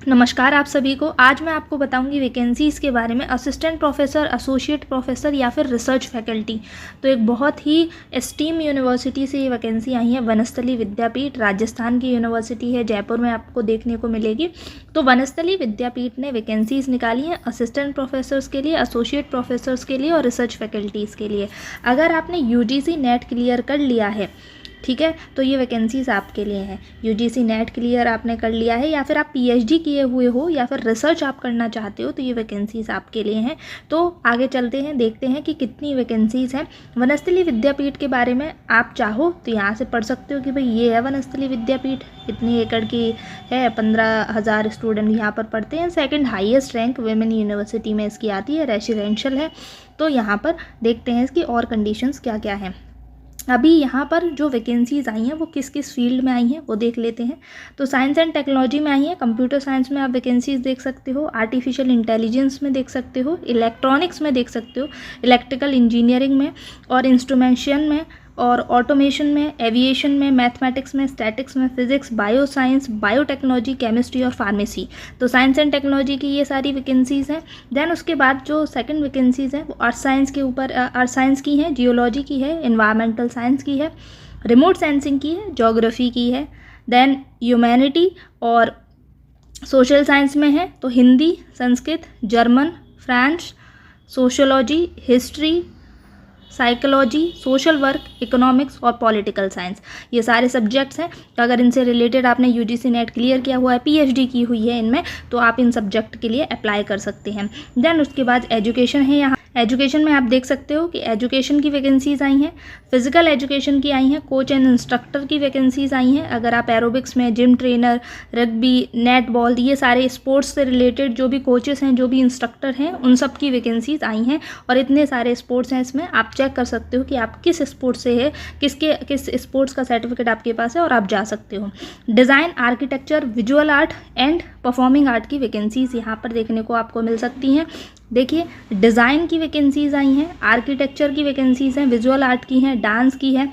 नमस्कार आप सभी को। आज मैं आपको बताऊंगी वैकेंसीज़ के बारे में। असिस्टेंट प्रोफेसर, एसोसिएट प्रोफेसर या फिर रिसर्च फैकल्टी। तो एक बहुत ही एस्टीम यूनिवर्सिटी से ये वैकेंसी आई है। वनस्थली विद्यापीठ राजस्थान की यूनिवर्सिटी है, जयपुर में आपको देखने को मिलेगी। तो वनस्थली विद्यापीठ ने वैकेंसीज़ निकाली हैं असिस्टेंट प्रोफेसर्स के लिए, एसोसिएट प्रोफेसर्स के लिए और रिसर्च फैकल्टीज़ के लिए। अगर आपने यूजीसी नेट क्लियर कर लिया है, ठीक है, तो ये वैकेंसीज़ आपके लिए हैं। यूजीसी नेट क्लियर आपने कर लिया है या फिर आप पीएचडी किए हुए हो या फिर रिसर्च आप करना चाहते हो, तो ये वैकेंसीज़ आपके लिए हैं। तो आगे चलते हैं, देखते हैं कि कितनी वैकेंसीज़ हैं। वनस्थली विद्यापीठ के बारे में आप चाहो तो यहाँ से पढ़ सकते हो कि भाई ये है वनस्थली विद्यापीठ, इतनी एकड़ की है, 15,000 स्टूडेंट यहाँ पर पढ़ते हैं। Second highest rank women university में इसकी आती है, रेसिडेंशियल है। तो यहाँ पर देखते हैं इसकी और कंडीशंस क्या क्या हैं। अभी यहाँ पर जो वैकेंसीज़ आई हैं वो किस किस फील्ड में आई हैं वो देख लेते हैं। तो साइंस एंड टेक्नोलॉजी में आई है, कंप्यूटर साइंस में आप वैकेंसीज़ देख सकते हो, आर्टिफिशियल इंटेलिजेंस में देख सकते हो, इलेक्ट्रॉनिक्स में देख सकते हो, इलेक्ट्रिकल इंजीनियरिंग में और इंस्ट्रूमेंटेशन में और ऑटोमेशन में, एविएशन में, मैथमेटिक्स में, स्टैटिक्स में, physics, bio science, biotechnology, chemistry और फार्मेसी। तो साइंस एंड टेक्नोलॉजी की ये सारी वैकेंसीज़ हैं। देन उसके बाद जो सेकंड वैकेंसीज़ हैं वो अर्थ साइंस के ऊपर, अर्थ साइंस की हैं, जियोलॉजी की है, इन्वायरमेंटल साइंस की है, रिमोट सेंसिंग की है, जोग्राफी की है। देन ह्यूमैनिटी और सोशल साइंस में है तो Hindi, Sanskrit, German, French, sociology, history, psychology, social work, economics और पॉलिटिकल साइंस, ये सारे सब्जेक्ट्स हैं। तो अगर इनसे रिलेटेड आपने यूजीसी नेट क्लियर किया हुआ है, पीएचडी की हुई है इनमें, तो आप इन सब्जेक्ट के लिए अप्लाई कर सकते हैं। देन उसके बाद एजुकेशन है। यहाँ एजुकेशन में आप देख सकते हो कि एजुकेशन की वैकेंसीज़ आई हैं, फिजिकल एजुकेशन की आई हैं, कोच एंड इंस्ट्रक्टर की वैकेंसीज़ आई हैं। अगर आप एरोबिक्स में gym trainer, rugby, net ball, ये सारे स्पोर्ट्स से रिलेटेड जो भी कोचेस हैं, जो भी इंस्ट्रक्टर हैं, उन सब की वैकेंसीज़ आई हैं। और इतने सारे स्पोर्ट्स हैं इसमें, आप चेक कर सकते हो कि आप किस स्पोर्ट्स से है, किस स्पोर्ट्स का सर्टिफिकेट आपके पास है और आप जा सकते हो। Design, architecture, visual art and performing art की वैकेंसीज़ यहाँ पर देखने को आपको मिल सकती हैं। देखिए, डिज़ाइन की वैकेंसीज़ आई हैं, आर्किटेक्चर की वैकेंसीज़ हैं, विजुअल आर्ट की हैं, डांस की है,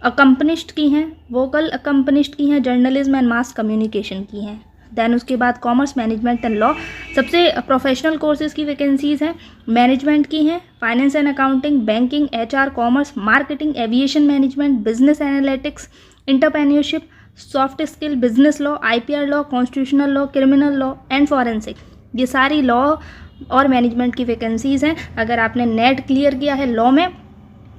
अकम्पनिस्ट की हैं, वोकल अकम्पनिस्ट की हैं, जर्नलिज्म एंड मास कम्युनिकेशन की हैं। दैन उसके बाद कॉमर्स, मैनेजमेंट एंड लॉ, सबसे प्रोफेशनल कोर्सेज़ की वैकेंसीज़ हैं। मैनेजमेंट की हैं, finance and accounting, banking, HR, commerce, marketing, aviation management, business analytics, entrepreneurship, soft skill, business law, IPR law, constitutional law, criminal law and forensic, ये सारी law और management की vacancies हैं। अगर आपने नेट क्लियर किया है लॉ में,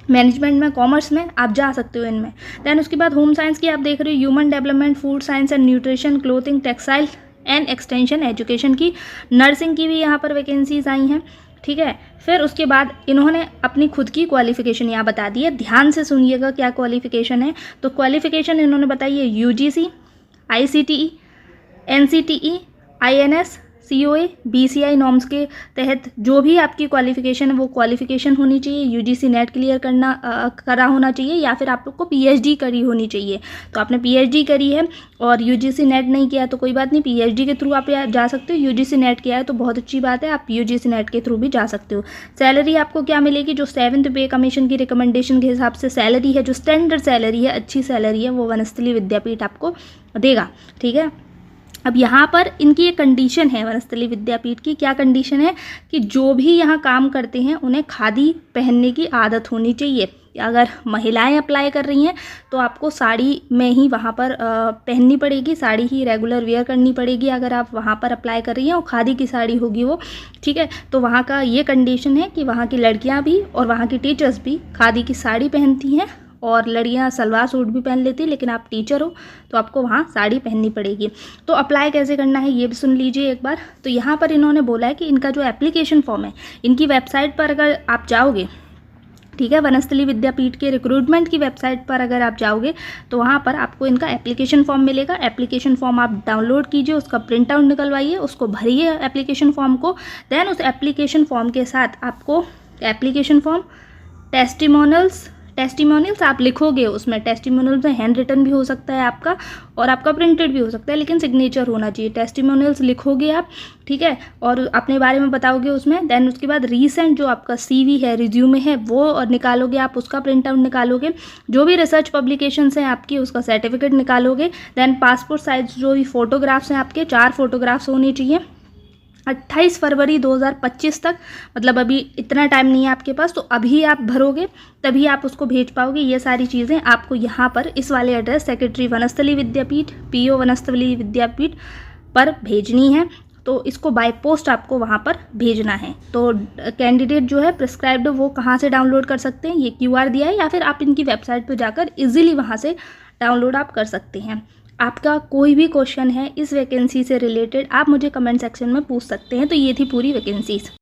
मैनेजमेंट में, कॉमर्स में, आप जा सकते हो इनमें। दैन उसके बाद होम साइंस की आप देख रहे हो, human development, food science and nutrition, clothing, textile and extension education की, नर्सिंग की भी यहाँ पर वैकेंसीज़ आई हैं, ठीक है। फिर उसके बाद इन्होंने अपनी खुद की क्वालिफ़िकेशन यहाँ बता दी है, ध्यान से सुनिएगा क्या क्वालिफ़िकेशन है। तो क्वालिफ़िकेशन इन्होंने बताई है UGC, ICTE, NCTE, INS, COA, BCI norms के तहत जो भी आपकी क्वालिफ़िकेशन है वो क्वालिफ़िकेशन होनी चाहिए, यूजीसी नेट क्लियर करा होना चाहिए या फिर आप लोग को पीएचडी करी होनी चाहिए। तो आपने पीएचडी करी है और यूजीसी नेट नहीं किया तो कोई बात नहीं, पीएचडी के थ्रू आप जा सकते हो। यूजीसी नेट किया है तो बहुत अच्छी बात है, आप यूजीसी नेट के थ्रू भी जा सकते हो। सैलरी आपको क्या मिलेगी, जो 7th पे कमीशन की रिकमेंडेशन के हिसाब से सैलरी है, जो स्टैंडर्ड सैलरी है, अच्छी सैलरी है, वो वनस्थली विद्यापीठ आपको देगा, ठीक है। अब यहाँ पर इनकी एक कंडीशन है वनस्थली विद्यापीठ की, क्या कंडीशन है कि जो भी यहाँ काम करते हैं उन्हें खादी पहनने की आदत होनी चाहिए। अगर महिलाएं अप्लाई कर रही हैं तो आपको साड़ी में ही वहाँ पर पहननी पड़ेगी, साड़ी ही रेगुलर वेयर करनी पड़ेगी अगर आप वहाँ पर अप्लाई कर रही हैं, और खादी की साड़ी होगी वो, ठीक है। तो वहाँ का ये कंडीशन है कि वहाँ की लड़कियाँ भी और वहाँ की टीचर्स भी खादी की साड़ी पहनती हैं, और लड़कियाँ सलवार सूट भी पहन लेती है, लेकिन आप टीचर हो तो आपको वहाँ साड़ी पहननी पड़ेगी। तो अप्लाई कैसे करना है ये भी सुन लीजिए एक बार। तो यहाँ पर इन्होंने बोला है कि इनका जो एप्लीकेशन फॉर्म है, इनकी वेबसाइट पर अगर आप जाओगे, ठीक है, वनस्थली विद्यापीठ के रिक्रूटमेंट की वेबसाइट पर अगर आप जाओगे तो वहाँ पर आपको इनका एप्लीकेशन फॉर्म मिलेगा। एप्लीकेशन फॉर्म आप डाउनलोड कीजिए, उसका प्रिंट आउट निकलवाइए, उसको भरिए एप्लीकेशन फॉर्म को। देन उस एप्लीकेशन फॉर्म के साथ आपको एप्लीकेशन फॉर्म, टेस्टिमोनियल्स, टेस्टिमोनियल्स आप लिखोगे, उसमें टेस्टिमोनियल्स में हैंड रिटन भी हो सकता है आपका और आपका प्रिंटेड भी हो सकता है, लेकिन सिग्नेचर होना चाहिए। टेस्टिमोनियल्स लिखोगे आप, ठीक है, और अपने बारे में बताओगे उसमें। देन उसके बाद रीसेंट जो आपका CV है, रिज्यूमे है, वो निकालोगे आप, उसका प्रिंट आउट निकालोगे। जो भी रिसर्च पब्लिकेशंस हैं आपकी, उसका सर्टिफिकेट निकालोगे। देन पासपोर्ट साइज जो भी फ़ोटोग्राफ्स हैं आपके, 4 फोटोग्राफ्स होने चाहिए। 28 फरवरी 2025 तक, मतलब अभी इतना टाइम नहीं है आपके पास, तो अभी आप भरोगे तभी आप उसको भेज पाओगे। ये सारी चीज़ें आपको यहाँ पर इस वाले एड्रेस सेक्रेटरी वनस्थली विद्यापीठ, PO वनस्थली विद्यापीठ पर भेजनी है। तो इसको बाय पोस्ट आपको वहाँ पर भेजना है। तो कैंडिडेट जो है प्रिस्क्राइब्ड, वो कहाँ से डाउनलोड कर सकते हैं, ये QR दिया है, या फिर आप इनकी वेबसाइट पर जाकर इजीली वहाँ से डाउनलोड आप कर सकते हैं। आपका कोई भी क्वेश्चन है इस वैकेंसी से रिलेटेड, आप मुझे कमेंट सेक्शन में पूछ सकते हैं। तो ये थी पूरी वैकेंसीज।